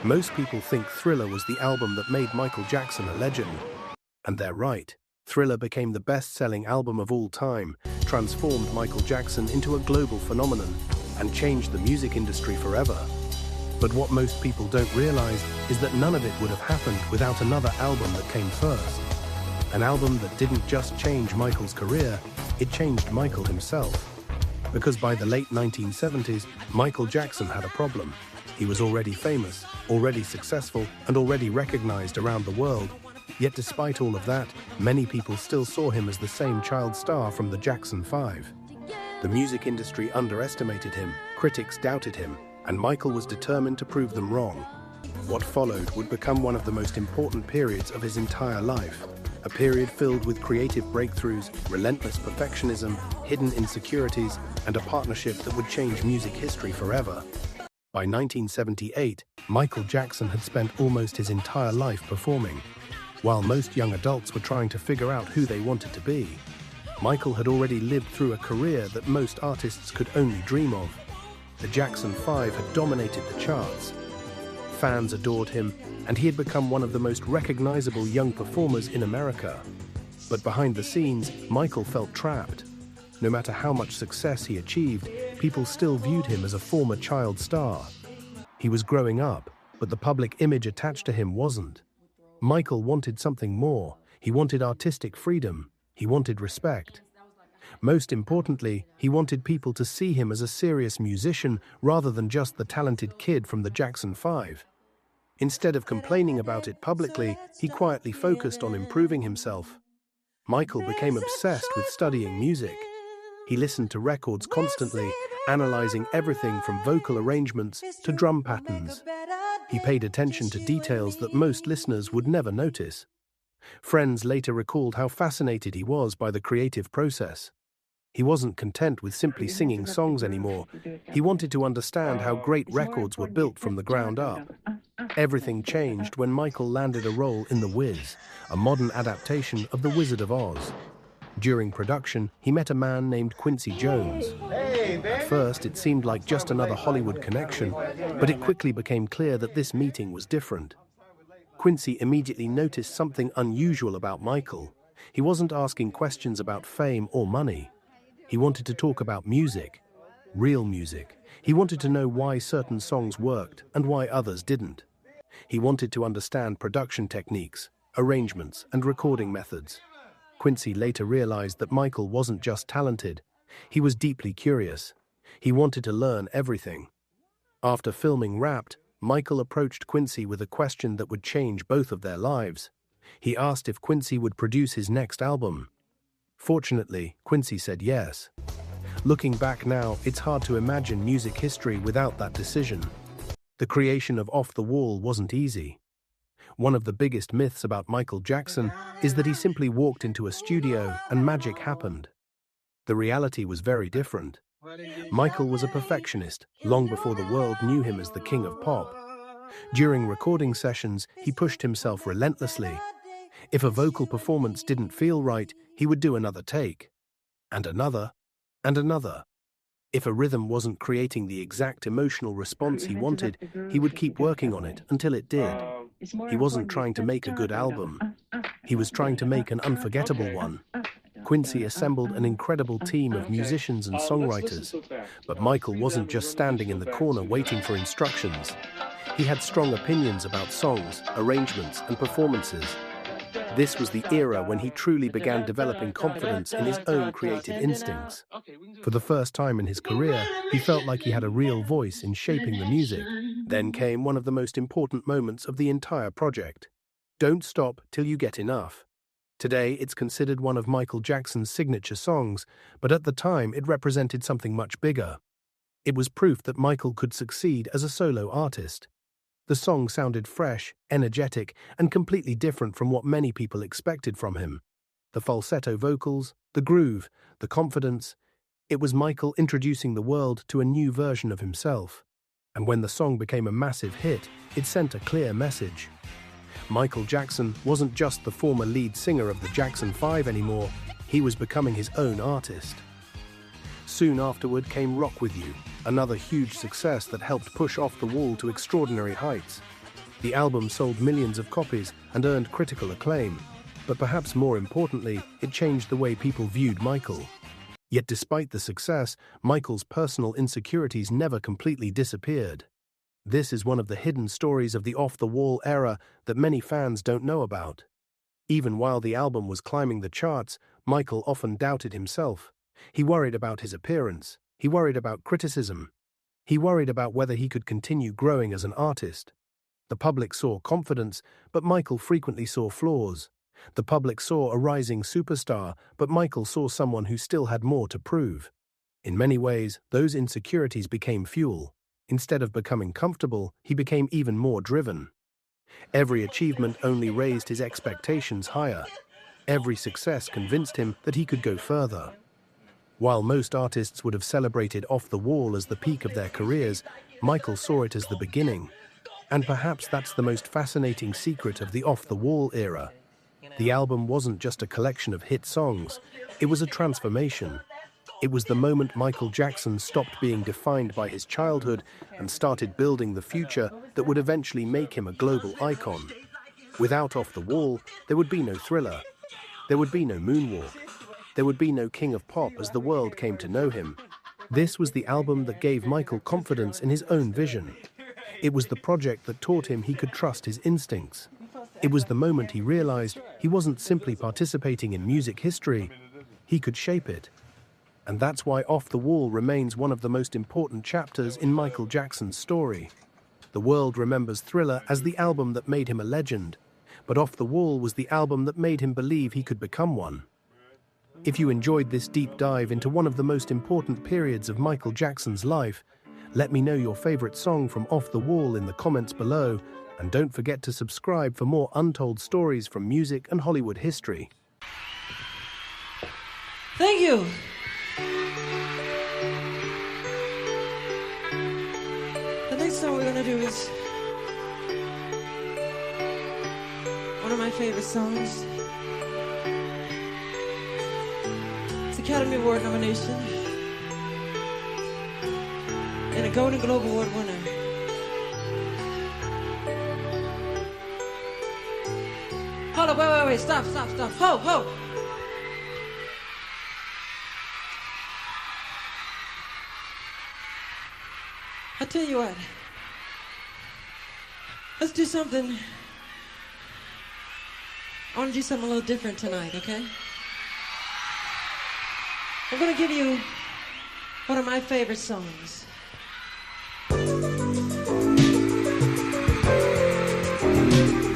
Most people think THirller was the album that made Michael Jackson a legend. And they're right. THirller became the best-selling album of all time, transformed Michael Jackson into a global phenomenon, and changed the music industry forever. But what most people don't realize is that none of it would have happened without another album that came first. An album that didn't just change Michael's career, it changed Michael himself. Because by the late 1970s, Michael Jackson had a problem. He was already famous, already successful, and already recognized around the world. Yet despite all of that, many people still saw him as the same child star from the Jackson 5. The music industry underestimated him, critics doubted him, and Michael was determined to prove them wrong. What followed would become one of the most important periods of his entire life. A period filled with creative breakthroughs, relentless perfectionism, hidden insecurities, and a partnership that would change music history forever. By 1978, Michael Jackson had spent almost his entire life performing. While most young adults were trying to figure out who they wanted to be, Michael had already lived through a career that most artists could only dream of. The Jackson 5 had dominated the charts. Fans adored him, and he had become one of the most recognizable young performers in America. But behind the scenes, Michael felt trapped. No matter how much success he achieved, people still viewed him as a former child star. He was growing up, but the public image attached to him wasn't. Michael wanted something more. He wanted artistic freedom. He wanted respect. Most importantly, he wanted people to see him as a serious musician rather than just the talented kid from the Jackson 5. Instead of complaining about it publicly, he quietly focused on improving himself. Michael became obsessed with studying music. He listened to records constantly, analyzing everything from vocal arrangements to drum patterns. He paid attention to details that most listeners would never notice. Friends later recalled how fascinated he was by the creative process. He wasn't content with simply singing songs anymore. He wanted to understand how great records were built from the ground up. Everything changed when Michael landed a role in The Wiz, a modern adaptation of The Wizard of Oz. During production, he met a man named Quincy Jones. At first, it seemed like just another Hollywood connection, but it quickly became clear that this meeting was different. Quincy immediately noticed something unusual about Michael. He wasn't asking questions about fame or money. He wanted to talk about music, real music. He wanted to know why certain songs worked and why others didn't. He wanted to understand production techniques, arrangements, and recording methods. Quincy later realized that Michael wasn't just talented. He was deeply curious. He wanted to learn everything. After filming Wrapped, Michael approached Quincy with a question that would change both of their lives. He asked if Quincy would produce his next album. Fortunately, Quincy said yes. Looking back now, it's hard to imagine music history without that decision. The creation of Off the Wall wasn't easy. One of the biggest myths about Michael Jackson is that he simply walked into a studio and magic happened. The reality was very different. Michael was a perfectionist long before the world knew him as the king of pop. During recording sessions, he pushed himself relentlessly. If a vocal performance didn't feel right, he would do another take, and another, and another. If a rhythm wasn't creating the exact emotional response he wanted, he would keep working on it until it did. He wasn't trying to make a good album. He was trying to make an unforgettable one. Quincy assembled an incredible team of musicians and songwriters, but Michael wasn't just standing in the corner waiting for instructions. He had strong opinions about songs, arrangements, and performances. This was the era when he truly began developing confidence in his own creative instincts. For the first time in his career, he felt like he had a real voice in shaping the music. Then came one of the most important moments of the entire project. Don't Stop Till You Get Enough. Today, it's considered one of Michael Jackson's signature songs, but at the time, it represented something much bigger. It was proof that Michael could succeed as a solo artist. The song sounded fresh, energetic, and completely different from what many people expected from him. The falsetto vocals, the groove, the confidence. It was Michael introducing the world to a new version of himself. And when the song became a massive hit, it sent a clear message. Michael Jackson wasn't just the former lead singer of the Jackson 5 anymore, he was becoming his own artist. Soon afterward came Rock With You, another huge success that helped push Off the Wall to extraordinary heights. The album sold millions of copies and earned critical acclaim, but perhaps more importantly, it changed the way people viewed Michael. Yet despite the success, Michael's personal insecurities never completely disappeared. This is one of the hidden stories of the off-the-wall era that many fans don't know about. Even while the album was climbing the charts, Michael often doubted himself. He worried about his appearance. He worried about criticism. He worried about whether he could continue growing as an artist. The public saw confidence, but Michael frequently saw flaws. The public saw a rising superstar, but Michael saw someone who still had more to prove. In many ways, those insecurities became fuel. Instead of becoming comfortable, he became even more driven. Every achievement only raised his expectations higher. Every success convinced him that he could go further. While most artists would have celebrated Off the Wall as the peak of their careers, Michael saw it as the beginning. And perhaps that's the most fascinating secret of the Off the Wall era. The album wasn't just a collection of hit songs, it was a transformation. It was the moment Michael Jackson stopped being defined by his childhood and started building the future that would eventually make him a global icon. Without Off the Wall, there would be no Thriller. There would be no Moonwalk. There would be no King of Pop as the world came to know him. This was the album that gave Michael confidence in his own vision. It was the project that taught him he could trust his instincts. It was the moment he realized he wasn't simply participating in music history, he could shape it. And that's why Off the Wall remains one of the most important chapters in Michael Jackson's story. The world remembers Thriller as the album that made him a legend, but Off the Wall was the album that made him believe he could become one. If you enjoyed this deep dive into one of the most important periods of Michael Jackson's life, let me know your favorite song from Off the Wall in the comments below, and don't forget to subscribe for more untold stories from music and Hollywood history. Thank you. The next song we're gonna do is one of my favorite songs. It's Academy Award nomination and a Golden Globe Award winner. Hold up, wait, stop. Ho! I'll tell you what. Let's do something. I want to do something a little different tonight, okay? I'm going to give you one of my favorite songs.